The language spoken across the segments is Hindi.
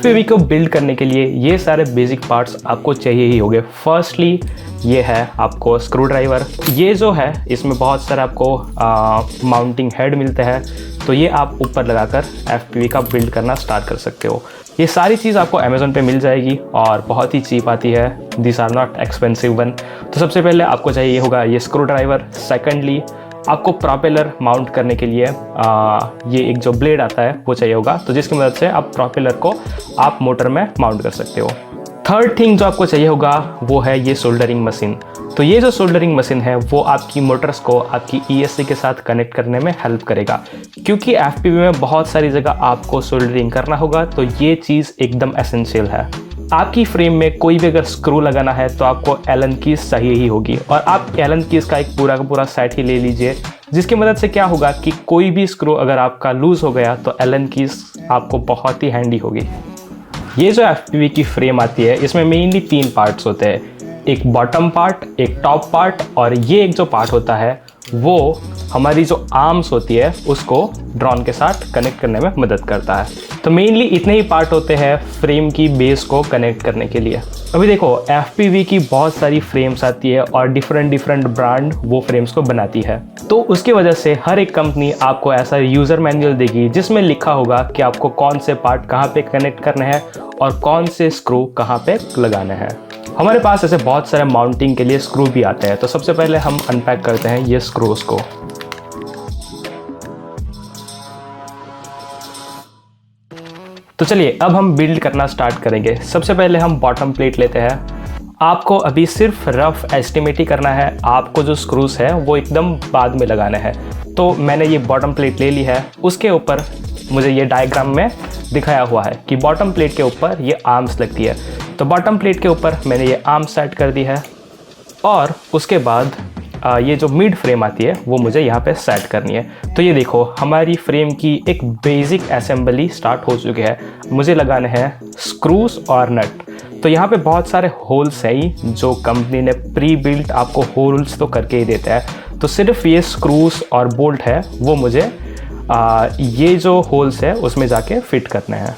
FPV को बिल्ड करने के लिए ये सारे बेसिक पार्ट्स आपको चाहिए ही होंगे। फर्स्टली ये है आपको स्क्रू ड्राइवर। ये जो है इसमें बहुत सारे आपको माउंटिंग हेड मिलते हैं, तो ये आप ऊपर लगाकर FPV का बिल्ड करना स्टार्ट कर सकते हो। ये सारी चीज़ आपको अमेज़न पे मिल जाएगी और बहुत ही चीप आती है। This are not expensive one. तो सबसे पहले आपको चाहिए होगा ये स्क्रू ड्राइवर। सेकेंडली आपको प्रोपेलर माउंट करने के लिए ये एक जो ब्लेड आता है वो चाहिए होगा, तो जिसकी मदद से आप प्रोपेलर को आप मोटर में माउंट कर सकते हो। थर्ड थिंग जो आपको चाहिए होगा वो है ये सोल्डरिंग मशीन। तो ये जो सोल्डरिंग मशीन है वो आपकी मोटर्स को आपकी ESC के साथ कनेक्ट करने में हेल्प करेगा, क्योंकि FPV में बहुत सारी जगह आपको सोल्डरिंग करना होगा, तो ये चीज़ एकदम एसेंशियल है। आपकी फ्रेम में कोई भी अगर स्क्रू लगाना है तो आपको एलन कीज चाहिए ही होगी, और आप एलन कीज का एक पूरा का पूरा सेट ही ले लीजिए, जिसकी मदद से क्या होगा कि कोई भी स्क्रू अगर आपका लूज़ हो गया तो एलन कीज आपको बहुत ही हैंडी होगी। ये जो FPV की फ्रेम आती है इसमें मेनली 3 पार्ट्स होते हैं, एक बॉटम पार्ट, एक टॉप पार्ट, और ये एक जो पार्ट होता है वो हमारी जो आर्म्स होती है उसको ड्रोन के साथ कनेक्ट करने में मदद करता है। तो मेनली इतने ही पार्ट होते हैं फ्रेम की बेस को कनेक्ट करने के लिए। अभी देखो FPV की बहुत सारी फ्रेम्स आती है और डिफरेंट ब्रांड वो फ्रेम्स को बनाती है, तो उसकी वजह से हर एक कंपनी आपको ऐसा यूज़र मैनुअल देगी जिसमें लिखा होगा कि आपको कौन से पार्ट कहाँ पे कनेक्ट करने हैं और कौन से स्क्रू कहाँ पे लगाने हैं। हमारे पास ऐसे बहुत सारे माउंटिंग के लिए स्क्रू भी आते हैं, तो सबसे पहले हम अनपैक करते हैं ये स्क्रूज को। तो चलिए अब हम बिल्ड करना स्टार्ट करेंगे। सबसे पहले हम बॉटम प्लेट लेते हैं। आपको अभी सिर्फ रफ एस्टिमेट ही करना है, आपको जो स्क्रूज है वो एकदम बाद में लगाने हैं। तो मैंने ये बॉटम प्लेट ले ली है, उसके ऊपर मुझे ये डायग्राम में दिखाया हुआ है कि बॉटम प्लेट के ऊपर ये आर्म्स लगती है। तो बॉटम प्लेट के ऊपर मैंने ये आर्म्स सेट कर दी है, और उसके बाद ये जो मिड फ्रेम आती है वो मुझे यहाँ पे सेट करनी है। तो ये देखो हमारी फ्रेम की एक बेसिक असेंबली स्टार्ट हो चुकी है। मुझे लगाने हैं स्क्रूज और नट। तो यहाँ पे बहुत सारे होल्स हैं ही, जो कंपनी ने प्री बिल्ट आपको होल्स तो करके ही देता है। तो सिर्फ ये स्क्रूज और बोल्ट है वो मुझे ये जो होल्स है उसमें जाके फिट करने हैं।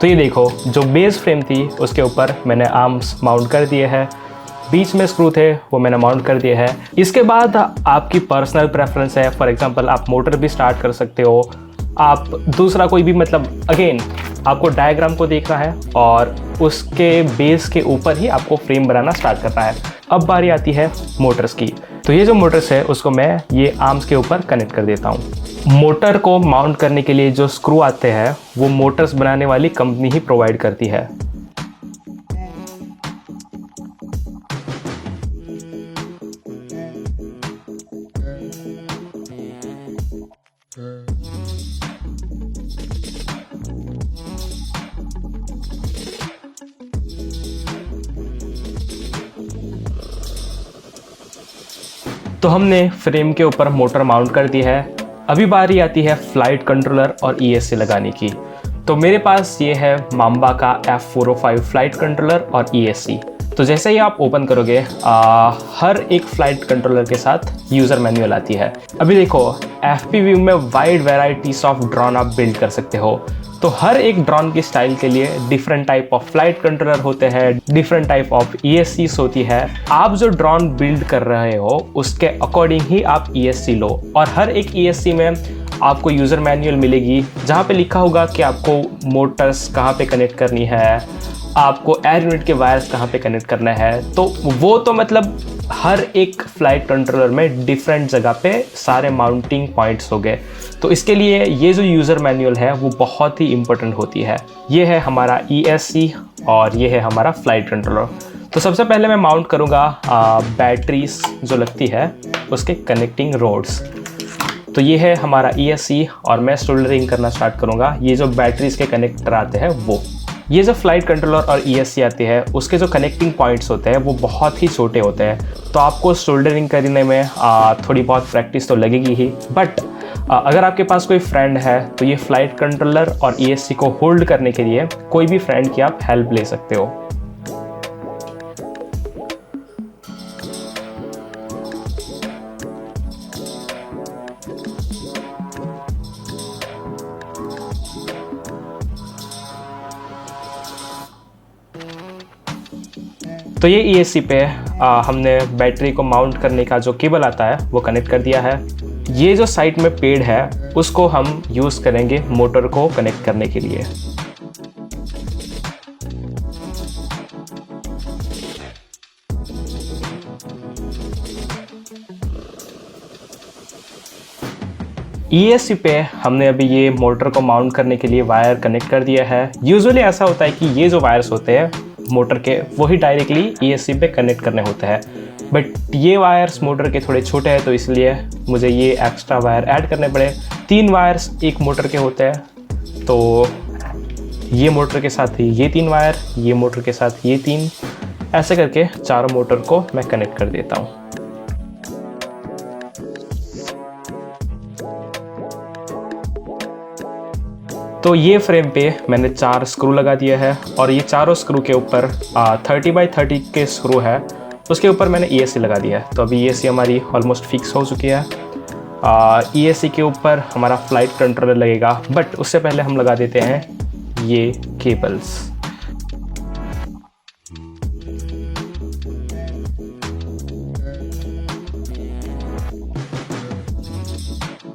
तो ये देखो जो बेस फ्रेम थी उसके ऊपर मैंने आर्म्स माउंट कर दिए हैं, बीच में स्क्रू थे वो मैंने माउंट कर दिए हैं। इसके बाद आपकी पर्सनल प्रेफरेंस है, फॉर एग्जांपल आप मोटर भी स्टार्ट कर सकते हो, आप दूसरा कोई भी, मतलब अगेन आपको डायग्राम को देखना है और उसके बेस के ऊपर ही आपको फ्रेम बनाना स्टार्ट करना है। अब बारी आती है मोटर्स की। तो ये जो मोटर्स है उसको मैं ये आर्म्स के ऊपर कनेक्ट कर देता हूँ। मोटर को माउंट करने के लिए जो स्क्रू आते हैं वो मोटर्स बनाने वाली कंपनी ही प्रोवाइड करती है। तो हमने फ्रेम के ऊपर मोटर माउंट कर दी है। अभी बारी आती है फ्लाइट कंट्रोलर और ESC लगाने की। तो मेरे पास ये है मांबा का F405 फ्लाइट कंट्रोलर और ESC। तो जैसे ही आप ओपन करोगे हर एक फ्लाइट कंट्रोलर के साथ यूज़र मैनुअल आती है। अभी देखो FPV में वाइड वैराइटीज ऑफ ड्रोन आप बिल्ड कर सकते हो, तो हर एक ड्रोन की स्टाइल के लिए different type of flight controller होते हैं, डिफरेंट टाइप ऑफ ESCs होती है। आप जो ड्रोन बिल्ड कर रहे हो उसके अकॉर्डिंग ही आप ESC लो, और हर एक ESC में आपको यूज़र मैनुअल मिलेगी जहाँ पे लिखा होगा कि आपको मोटर्स कहाँ पे कनेक्ट करनी है, आपको एयर यूनिट के वायर्स कहाँ पे कनेक्ट करना है। तो वो तो मतलब हर एक फ्लाइट कंट्रोलर में डिफरेंट जगह पे सारे माउंटिंग पॉइंट्स हो गए। तो इसके लिए ये जो यूज़र मैनुअल है वो बहुत ही इम्पोर्टेंट होती है। ये है हमारा ESC और ये है हमारा फ्लाइट कंट्रोलर। तो सबसे पहले मैं माउंट करूँगा बैटरीज जो लगती है उसके कनेक्टिंग रोड्स। तो ये है हमारा ESC और मैं सोल्डरिंग करना स्टार्ट करूँगा। ये जो बैटरीज के कनेक्टर आते हैं वो, ये जो फ्लाइट कंट्रोलर और ESC आती है उसके जो कनेक्टिंग पॉइंट्स होते हैं वो बहुत ही छोटे होते हैं। तो आपको सोल्डरिंग करने में थोड़ी बहुत प्रैक्टिस तो लगेगी ही, बट अगर आपके पास कोई फ्रेंड है तो ये फ्लाइट कंट्रोलर और ESC को होल्ड करने के लिए कोई भी फ्रेंड की आप हेल्प ले सकते हो। तो ये ESC पे हमने बैटरी को माउंट करने का जो केबल आता है वो कनेक्ट कर दिया है। ये जो साइड में पेड़ है उसको हम यूज़ करेंगे मोटर को कनेक्ट करने के लिए। ESC पे हमने अभी ये मोटर को माउंट करने के लिए वायर कनेक्ट कर दिया है। यूजुअली ऐसा होता है कि ये जो वायर्स होते हैं मोटर के वही डायरेक्टली ESC पे कनेक्ट करने होते हैं, बट ये वायर्स मोटर के थोड़े छोटे हैं तो इसलिए मुझे ये एक्स्ट्रा वायर ऐड करने पड़े। 3 वायर्स एक मोटर के होते हैं, तो ये मोटर के साथ ये 3 वायर, ये मोटर के साथ ये 3, ऐसे करके चारों मोटर को मैं कनेक्ट कर देता हूँ। तो ये फ्रेम पे मैंने 4 स्क्रू लगा दिया है और ये चारों स्क्रू के ऊपर 30 बाई 30 के स्क्रू है, उसके ऊपर मैंने ESC लगा दिया है। तो अभी ESC हमारी ऑलमोस्ट फिक्स हो चुकी है। ESC के ऊपर हमारा फ्लाइट कंट्रोलर लगेगा, बट उससे पहले हम लगा देते हैं ये केबल्स।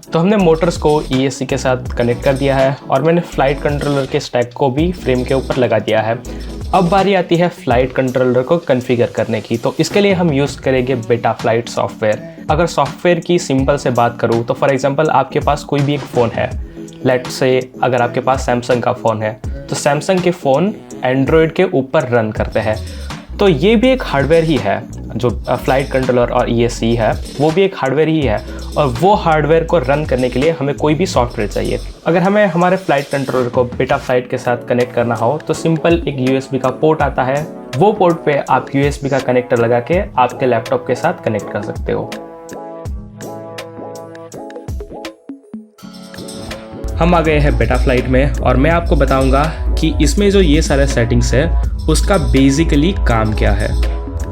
तो हमने मोटर्स को ESC के साथ कनेक्ट कर दिया है और मैंने फ्लाइट कंट्रोलर के स्टैक को भी फ्रेम के ऊपर लगा दिया है। अब बारी आती है फ्लाइट कंट्रोलर को कॉन्फ़िगर करने की। तो इसके लिए हम यूज़ करेंगे बेटाफ्लाइट सॉफ्टवेयर। अगर सॉफ्टवेयर की सिंपल से बात करूँ तो फॉर एग्जांपल आपके पास कोई भी एक फ़ोन है, लेट्स से अगर आपके पास सैमसंग का फ़ोन है तो सैमसंग के फ़ोन एंड्रॉयड के ऊपर रन करते हैं। तो ये भी एक हार्डवेयर ही है, जो फ्लाइट कंट्रोलर और ESC है वो भी एक हार्डवेयर ही है, और वो हार्डवेयर को रन करने के लिए हमें कोई भी सॉफ्टवेयर चाहिए। अगर हमें हमारे फ्लाइट कंट्रोलर को बेटाफ्लाइट के साथ कनेक्ट करना हो तो सिंपल एक USB का पोर्ट आता है, वो पोर्ट पे आप USB का कनेक्टर लगा के आपके लैपटॉप के साथ कनेक्ट कर सकते हो। हम आ गए हैं बेटाफ्लाइट में और मैं आपको बताऊंगा कि इसमें जो ये सारे सेटिंग्स है उसका बेसिकली काम क्या है।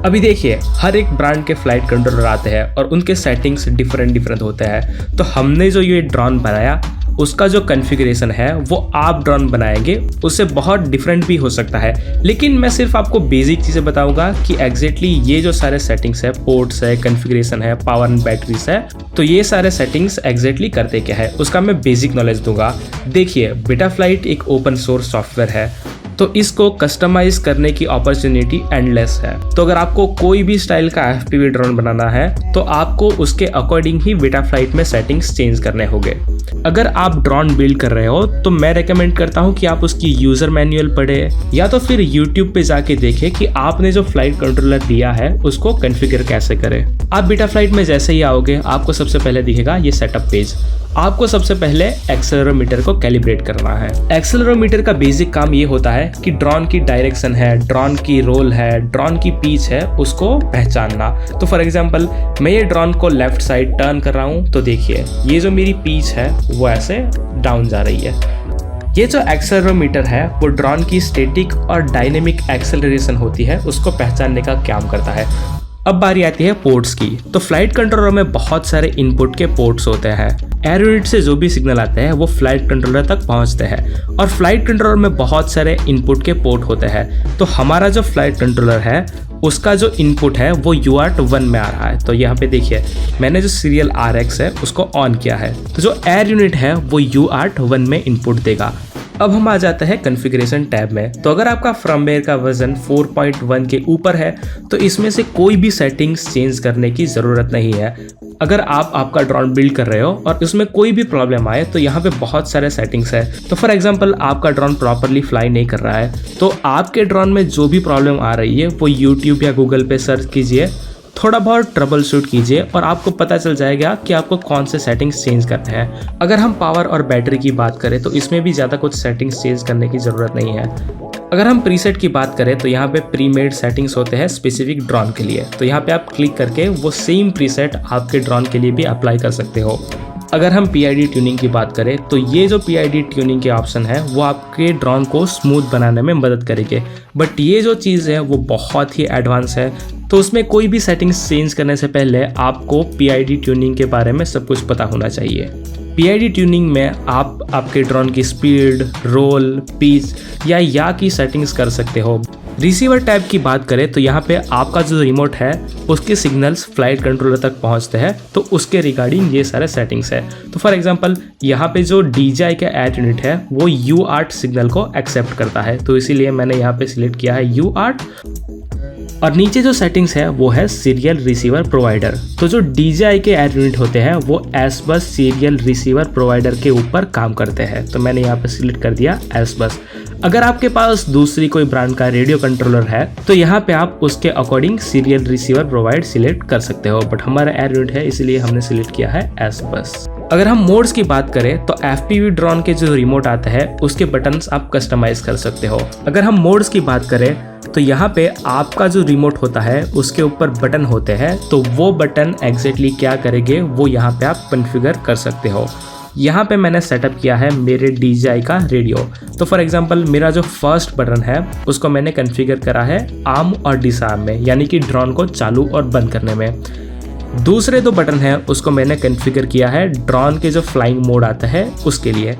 अभी देखिए, हर एक ब्रांड के फ्लाइट कंट्रोलर आते हैं और उनके सेटिंग्स डिफरेंट होते हैं। तो हमने जो ये ड्रोन बनाया उसका जो कॉन्फ़िगरेशन है वो आप ड्रोन बनाएंगे उससे बहुत डिफरेंट भी हो सकता है, लेकिन मैं सिर्फ आपको बेसिक चीज़ें बताऊंगा कि एग्जैक्टली ये जो सारे सेटिंग्स है, पोर्ट्स है, कॉन्फ़िगरेशन है, पावर एंड बैटरीज है, तो ये सारे सेटिंग्स एग्जैक्टली करते क्या है उसका मैं बेसिक नॉलेज दूंगा। देखिए, बेटाफ्लाइट एक ओपन सोर्स सॉफ्टवेयर है तो इसको कस्टमाइज करने की अपॉर्चुनिटी एंडलेस है। तो अगर आपको कोई भी स्टाइल का FPV ड्रोन बनाना है तो आपको उसके अकॉर्डिंग ही बेटाफ्लाइट में सेटिंग्स चेंज करने होंगे। अगर आप ड्रोन बिल्ड कर रहे हो तो मैं रेकमेंड करता हूं कि आप उसकी यूजर मैनुअल पढ़े या तो फिर YouTube पे जाके देखें कि आपने जो फ्लाइट कंट्रोलर लिया है उसको कॉन्फ़िगर कैसे करें। आप बेटाफ्लाइट में जैसे ही आओगे आपको सबसे पहले दिखेगा ये सेटअप पेज। आपको सबसे पहले एक्सेलेरोमीटर को कैलिब्रेट करना है। एक्सेलेरोमीटर का बेसिक काम ये होता है कि ड्रोन की डायरेक्शन है, ड्रोन की रोल है, ड्रोन की पिच है, उसको पहचानना। तो फॉर एग्जांपल मैं ये ड्रोन को लेफ्ट साइड टर्न कर रहा हूँ तो देखिए ये जो मेरी पिच है वो ऐसे डाउन जा रही है। ये जो एक्सेलेरोमीटर है वो ड्रोन की स्टैटिक और डायनेमिक एक्सेलरेशन होती है उसको पहचानने का काम करता है। अब बारी आती है पोर्ट्स की। तो फ्लाइट कंट्रोलर में बहुत सारे इनपुट के पोर्ट्स होते हैं। एयर यूनिट से जो भी सिग्नल आते हैं वो फ्लाइट कंट्रोलर तक पहुंचते हैं और फ्लाइट कंट्रोलर में बहुत सारे इनपुट के पोर्ट होते हैं। तो हमारा जो फ्लाइट कंट्रोलर है उसका जो इनपुट है वो UART 1 में आ रहा है। तो यहाँ पे देखिए मैंने जो सीरियल RX है उसको ऑन किया है, तो जो एयर यूनिट है वो UART 1 में इनपुट देगा। अब हम आ जाते हैं कॉन्फ़िगरेशन टैब में। तो अगर आपका फर्मवेयर का वर्जन 4.1 के ऊपर है तो इसमें से कोई भी सेटिंग्स चेंज करने की ज़रूरत नहीं है। अगर आप आपका ड्रोन बिल्ड कर रहे हो और उसमें कोई भी प्रॉब्लम आए तो यहाँ पे बहुत सारे सेटिंग्स है। तो फॉर एग्जांपल आपका ड्रोन प्रॉपरली फ्लाई नहीं कर रहा है तो आपके ड्रोन में जो भी प्रॉब्लम आ रही है वो YouTube या गूगल पे सर्च कीजिए, थोड़ा बहुत ट्रबल शूट कीजिए और आपको पता चल जाएगा कि आपको कौन से सेटिंग्स चेंज करने हैं। अगर हम पावर और बैटरी की बात करें तो इसमें भी ज़्यादा कुछ सेटिंग्स चेंज करने की ज़रूरत नहीं है। अगर हम प्रीसेट की बात करें तो यहाँ पे प्री मेड सेटिंग्स होते हैं स्पेसिफिक ड्रोन के लिए। तो यहाँ पे आप क्लिक करके वो सेम प्रीसेट आपके ड्रोन के लिए भी अप्लाई कर सकते हो। अगर हम PID ट्यूनिंग की बात करें तो ये जो PID ट्यूनिंग के ऑप्शन है वो आपके ड्रोन को स्मूथ बनाने में मदद करेंगे, बट ये जो चीज़ है वो बहुत ही एडवांस है। तो उसमें कोई भी सेटिंग्स चेंज करने से पहले आपको PID ट्यूनिंग के बारे में सब कुछ पता होना चाहिए। PID ट्यूनिंग में आप आपके ड्रोन की स्पीड, रोल, पिच या की सेटिंग्स कर सकते हो। रिसीवर टैब की बात करें तो यहाँ पे आपका जो रिमोट है उसके सिग्नल्स फ्लाइट कंट्रोलर तक पहुँचते हैं, तो उसके रिगार्डिंग ये सारे सेटिंग्स है। तो फॉर एग्जांपल यहाँ पे जो DJI का एड यूनिट है वो U8 सिग्नल को एक्सेप्ट करता है, तो इसीलिए मैंने यहाँ पे सिलेक्ट किया है U8। और नीचे जो सेटिंग्स है वो है सीरियल रिसीवर प्रोवाइडर। तो जो DJI के एड यूनिट होते हैं वो S bus serial receiver provider के ऊपर काम करते हैं, तो मैंने यहाँ पे सिलेक्ट कर दिया एस बस। अगर आपके पास दूसरी कोई ब्रांड का रेडियो कंट्रोलर है तो यहाँ पे आप उसके according serial receiver provide select कर सकते हो, बट हमारा एड यूनिट है इसलिए हमने सिलेक्ट किया है एस बस। अगर हम मोड्स की बात करें तो FPV ड्रोन के जो रिमोट आता है उसके बटन्स आप कस्टमाइज कर सकते हो। अगर हम मोड्स की बात करें तो यहाँ पे आपका जो रिमोट होता है उसके ऊपर बटन होते हैं, तो वो बटन एग्जैक्टली क्या करेंगे वो यहाँ पे आप कॉन्फ़िगर कर सकते हो। यहाँ पे मैंने सेटअप किया है मेरे DJI का रेडियो। तो फॉर एग्जांपल मेरा जो फर्स्ट बटन है उसको मैंने कॉन्फ़िगर करा है आर्म और डिसआर्म में, यानी कि ड्रोन को चालू और बंद करने में। दूसरे दो बटन है उसको मैंने कॉन्फ़िगर किया है ड्रोन के जो फ्लाइंग मोड आता है उसके लिए,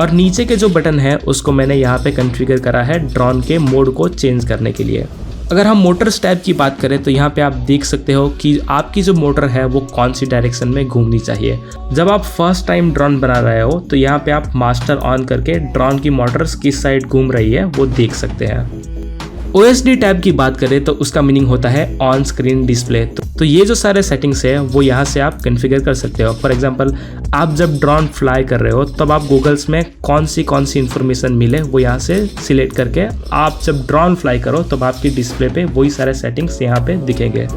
और नीचे के जो बटन है उसको मैंने यहाँ पे कॉन्फ़िगर करा है ड्रोन के मोड को चेंज करने के लिए। अगर हम मोटर्स टाइप की बात करें तो यहाँ पे आप देख सकते हो कि आपकी जो मोटर है वो कौन सी डायरेक्शन में घूमनी चाहिए। जब आप फर्स्ट टाइम ड्रोन बना रहे हो तो यहाँ पे आप मास्टर ऑन करके ड्रोन की मोटर्स किस साइड घूम रही है वो देख सकते हैं। OSD टैब की बात करें तो उसका मीनिंग होता है ऑन स्क्रीन डिस्प्ले। तो ये जो सारे सेटिंग्स है वो यहाँ से आप कॉन्फ़िगर कर सकते हो। फॉर एग्जांपल आप जब ड्रोन फ्लाई कर रहे हो तब आप गूगल्स में कौन सी इन्फॉर्मेशन मिले वो यहाँ से सिलेक्ट करके आप जब ड्रोन फ्लाई करो तब आपकी डिस्प्ले पे वही सारे सेटिंग्स यहाँ पे दिखेंगे।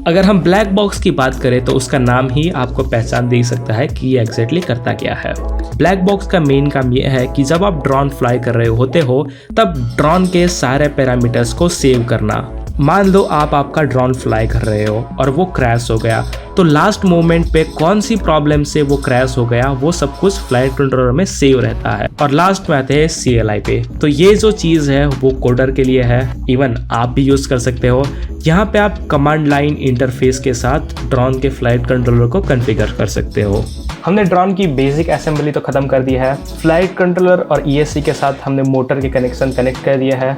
अगर हम ब्लैक बॉक्स की बात करें तो उसका नाम ही आपको पहचान दे सकता है कि ये एग्जैक्टली करता क्या है। ब्लैक बॉक्स का मेन काम ये है कि जब आप ड्रोन फ्लाई कर रहे होते हो तब ड्रोन के सारे पैरामीटर्स को सेव करना। मान लो आप आपका ड्रोन फ्लाई कर रहे हो और वो क्रैश हो गया, तो लास्ट मोमेंट पे कौन सी प्रॉब्लम से वो क्रैश हो गया वो सब कुछ फ्लाइट कंट्रोलर में सेव रहता है, और लास्ट में आते हैं CLI पे। तो ये जो चीज़ है वो कोडर के लिए है, इवन आप भी यूज़ कर सकते हो। यहाँ पे आप कमांड लाइन इंटरफेस के साथ ड्रोन के फ्लाइट कंट्रोलर को कॉन्फ़िगर कर सकते हो। हमने ड्रोन की बेसिक असेंबली तो ख़त्म कर दी है। फ्लाइट कंट्रोलर और ESC के साथ हमने मोटर के कनेक्शन कनेक्ट कर दिया है।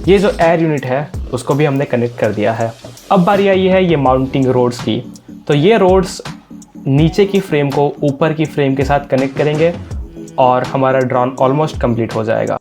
ये जो एयर यूनिट है उसको भी हमने कनेक्ट कर दिया है। अब बारी आई है ये माउंटिंग रोड्स की। तो ये रोड्स नीचे की फ्रेम को ऊपर की फ्रेम के साथ कनेक्ट करेंगे और हमारा ड्रोन ऑलमोस्ट कंप्लीट हो जाएगा।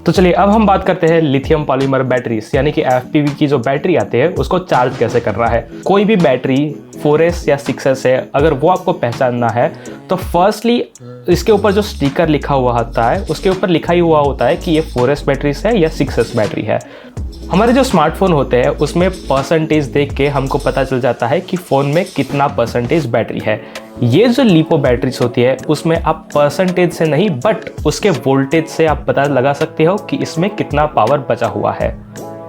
तो चलिए अब हम बात करते हैं लिथियम पॉलीमर बैटरीज, यानी कि FPV की जो बैटरी आती है उसको चार्ज कैसे करना है। कोई भी बैटरी 4S या 6S है, अगर वो आपको पहचानना है तो फर्स्टली इसके ऊपर जो स्टिकर लिखा हुआ होता है उसके ऊपर लिखा ही हुआ होता है कि ये 4S बैटरीज है या 6S बैटरी है। हमारे जो स्मार्टफोन होते हैं उसमें परसेंटेज देख के हमको पता चल जाता है कि फ़ोन में कितना परसेंटेज बैटरी है। ये जो लिपो बैटरीज होती है उसमें आप परसेंटेज से नहीं बट उसके वोल्टेज से आप पता लगा सकते हो कि इसमें कितना पावर बचा हुआ है।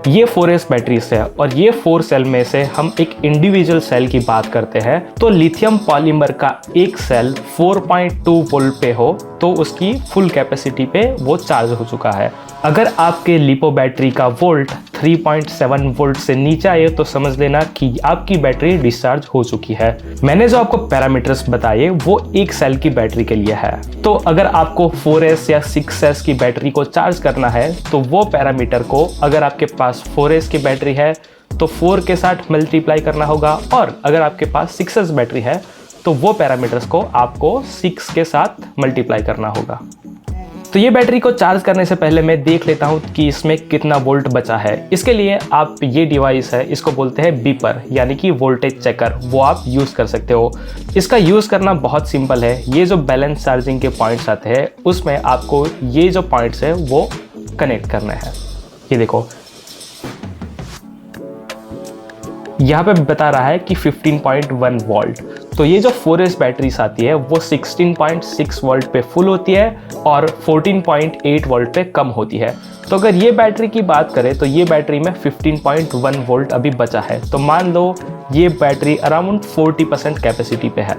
ये 4S बैटरीज है और ये 4 सेल में से हम एक इंडिविजुअल सेल की बात करते हैं तो लिथियम पॉलीमर का एक सेल 4.2 वोल्ट पे हो तो उसकी फुल कैपेसिटी पे वो चार्ज हो चुका है। अगर आपके लिपो बैटरी का वोल्ट 3.7 वोल्ट से नीचे आए तो समझ लेना कि आपकी बैटरी डिस्चार्ज हो चुकी है। मैंने जो आपको पैरामीटर्स बताए वो एक सेल की बैटरी के लिए है। तो अगर आपको 4S या 6S की बैटरी को चार्ज करना है तो वो पैरामीटर को अगर आपके पास 4S की बैटरी है तो 4 के साथ मल्टीप्लाई करना होगा, और अगर आपके पास 6S बैटरी है तो वो पैरामीटर्स को आपको 6 के साथ मल्टीप्लाई करना होगा। तो ये बैटरी को चार्ज करने से पहले मैं देख लेता हूँ कि इसमें कितना वोल्ट बचा है। इसके लिए आप ये डिवाइस है, इसको बोलते हैं बीपर यानी कि वोल्टेज चेकर, वो आप यूज़ कर सकते हो। इसका यूज़ करना बहुत सिंपल है। ये जो बैलेंस चार्जिंग के पॉइंट्स आते हैं उसमें आपको ये जो पॉइंट्स है वो कनेक्ट करना है। ये देखो यहाँ पे बता रहा है कि 15.1 वोल्ट। तो ये जो 4S बैटरीज आती है वो 16.6 वोल्ट पे फुल होती है और 14.8 वोल्ट पे कम होती है। तो अगर ये बैटरी की बात करें तो ये बैटरी में 15.1 वोल्ट अभी बचा है। तो मान लो ये बैटरी अराउंड 40% कैपेसिटी पे है।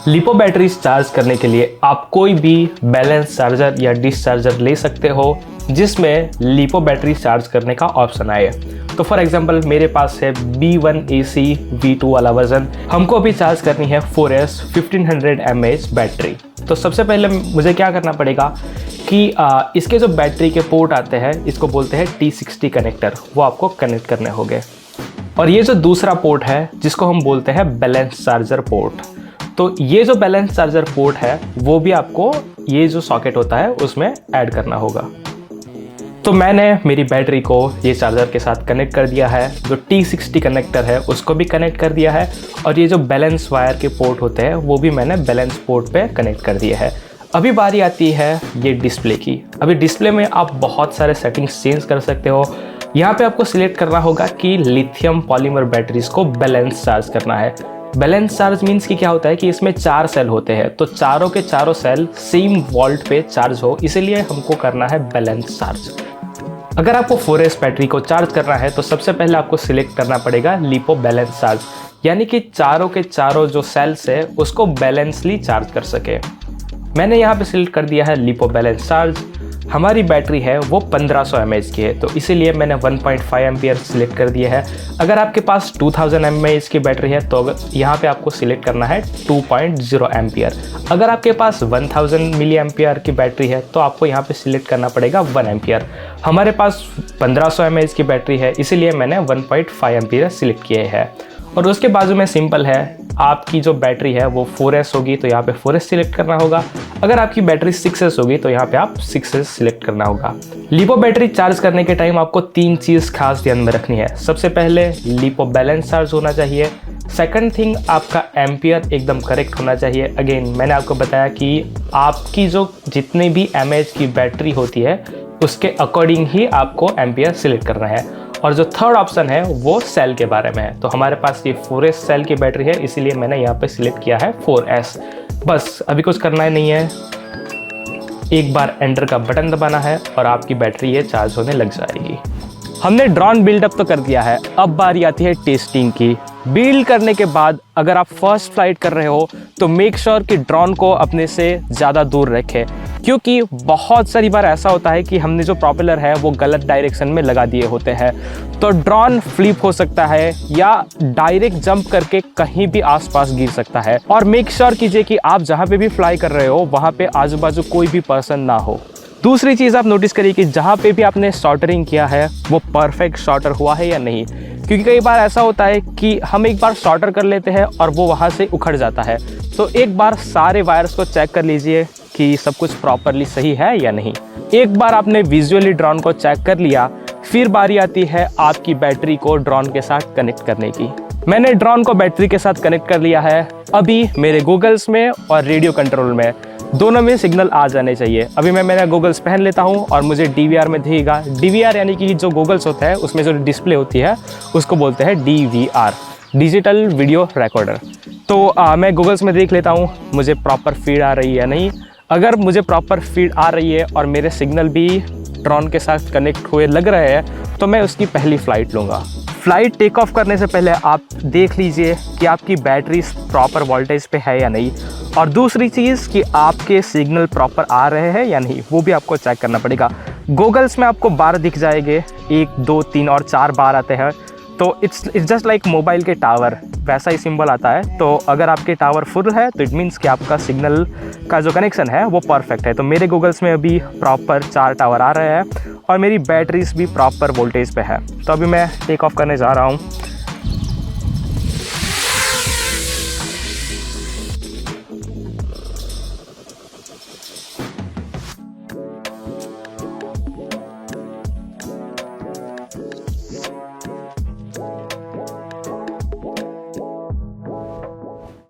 लिपो बैटरीज चार्ज करने के लिए आप कोई भी बैलेंस चार्जर या डिस्चार्जर ले सकते हो जिसमें लिपो बैटरी चार्ज करने का ऑप्शन आए। तो फॉर एग्जांपल मेरे पास है B1AC V2 वाला वर्जन। हमको अभी चार्ज करनी है 4S 1500 mAh बैटरी। तो सबसे पहले मुझे क्या करना पड़ेगा कि इसके जो बैटरी के पोर्ट आते हैं इसको बोलते हैं T60 कनेक्टर, वो आपको कनेक्ट करने होंगे। और ये जो दूसरा पोर्ट है जिसको हम बोलते हैं बैलेंस चार्जर पोर्ट, तो ये जो बैलेंस चार्जर पोर्ट है वो भी आपको ये जो सॉकेट होता है उसमें ऐड करना होगा। तो मैंने मेरी बैटरी को ये चार्जर के साथ कनेक्ट कर दिया है, जो T60 कनेक्टर है उसको भी कनेक्ट कर दिया है, और ये जो बैलेंस वायर के पोर्ट होते हैं वो भी मैंने बैलेंस पोर्ट पे कनेक्ट कर दिया है। अभी बारी आती है ये डिस्प्ले की। अभी डिस्प्ले में आप बहुत सारे सेटिंग्स चेंज कर सकते हो। यहाँ पे आपको सिलेक्ट करना होगा कि लिथियम पॉलीमर बैटरीज को बैलेंस चार्ज करना है। बैलेंस चार्ज मीन्स कि क्या होता है कि इसमें 4 सेल होते हैं, तो चारों के चारों सेल सेम वोल्ट पे चार्ज हो, इसीलिए हमको करना है बैलेंस चार्ज। अगर आपको 4S बैटरी को चार्ज करना है तो सबसे पहले आपको सिलेक्ट करना पड़ेगा लिपो बैलेंस चार्ज, यानी कि चारों के चारों जो सेल्स है उसको बैलेंसली चार्ज कर सके। मैंने यहाँ पे सिलेक्ट कर दिया है लिपो बैलेंस चार्ज। हमारी बैटरी है वो 1500 mAh की है, तो इसीलिए मैंने 1.5 एम्पियर सिलेक्ट कर दिया है। अगर आपके पास 2000 mAh की बैटरी है तो यहाँ पे आपको सिलेक्ट करना है 2.0 एम्पियर। अगर आपके पास 1000 मिली एम्पियर की बैटरी है तो आपको यहाँ पे सिलेक्ट करना पड़ेगा 1 एम्पियर। हमारे पास 1500 mAh की बैटरी है इसीलिए मैंने 1.5 एम्पियर सिलेक्ट किए हैं। और उसके बाजू में सिंपल है, आपकी जो बैटरी है वो 4S होगी तो यहाँ पे 4S सिलेक्ट करना होगा। अगर आपकी बैटरी 6S होगी तो यहाँ पे आप 6S सिलेक्ट करना होगा। लिपो बैटरी चार्ज करने के टाइम आपको 3 चीज़ खास ध्यान में रखनी है। सबसे पहले लिपो बैलेंस चार्ज होना चाहिए। सेकंड थिंग, आपका एम्पियर एकदम करेक्ट होना चाहिए। अगेन मैंने आपको बताया कि आपकी जो जितनी भी mAh की बैटरी होती है उसके अकॉर्डिंग ही आपको एम्पियर सिलेक्ट करना है। और जो थर्ड ऑप्शन है वो सेल के बारे में है। तो हमारे पास ये 4S सेल की बैटरी है इसीलिए मैंने यहाँ पे सिलेक्ट किया है 4S। बस अभी कुछ करना ही नहीं है, एक बार एंटर का बटन दबाना है और आपकी बैटरी ये चार्ज होने लग जाएगी। हमने ड्रोन बिल्डअप तो कर दिया है, अब बारी आती है टेस्टिंग की। बिल्ड करने के बाद अगर आप फर्स्ट फ्लाइट कर रहे हो तो मेक श्योर कि ड्रोन को अपने से ज़्यादा दूर रखें, क्योंकि बहुत सारी बार ऐसा होता है कि हमने जो प्रोपेलर है वो गलत डायरेक्शन में लगा दिए होते हैं, तो ड्रोन फ्लिप हो सकता है या डायरेक्ट जंप करके कहीं भी आसपास गिर सकता है। और मेक श्योर कीजिए कि आप जहाँ पे भी फ्लाई कर रहे हो वहाँ पे आजू बाजू कोई भी पर्सन ना हो। दूसरी चीज़ आप नोटिस करिए कि जहाँ पे भी आपने शॉर्टरिंग किया है वो परफेक्ट शॉर्टर हुआ है या नहीं, क्योंकि कई बार ऐसा होता है कि हम एक बार शॉर्टर कर लेते हैं और वो वहाँ से उखड़ जाता है। तो एक बार सारे वायर्स को चेक कर लीजिए कि सब कुछ प्रॉपरली सही है या नहीं। एक बार आपने विजुअली ड्रोन को चेक कर लिया, फिर बारी आती है आपकी बैटरी को ड्रोन के साथ कनेक्ट करने की। मैंने ड्रोन को बैटरी के साथ कनेक्ट कर लिया है। अभी मेरे गूगल्स में और रेडियो कंट्रोल में दोनों में सिग्नल आ जाने चाहिए। अभी मैं मेरा गूगल्स पहन लेता हूं और मुझे DVR में दिखेगा। DVR यानी कि जो गूगल्स होता है उसमें जो डिस्प्ले होती है उसको बोलते हैं DVR, डिजिटल वीडियो रिकॉर्डर। तो मैं गूगल्स में देख लेता हूं मुझे प्रॉपर फीड आ रही है या नहीं। अगर मुझे प्रॉपर फीड आ रही है और मेरे सिग्नल भी ड्रोन के साथ कनेक्ट हुए लग रहे हैं तो मैं उसकी पहली फ़्लाइट लूँगा। फ़्लाइट टेक ऑफ करने से पहले आप देख लीजिए कि आपकी बैटरी प्रॉपर वोल्टेज पे है या नहीं, और दूसरी चीज़ कि आपके सिग्नल प्रॉपर आ रहे हैं या नहीं, वो भी आपको चेक करना पड़ेगा। गूगल्स में आपको बार दिख जाएंगे, 1, 2, 3 और 4 बार आते हैं। तो इट्स जस्ट लाइक मोबाइल के टावर, वैसा ही सिंबल आता है। तो अगर आपके टावर फुल है तो इट मीन्स कि आपका सिग्नल का जो कनेक्शन है वो परफेक्ट है। तो मेरे गूगल्स में अभी प्रॉपर 4 टावर आ रहे हैं और मेरी बैटरीज भी प्रॉपर वोल्टेज पे है। तो अभी मैं टेक ऑफ करने जा रहा हूँ। है।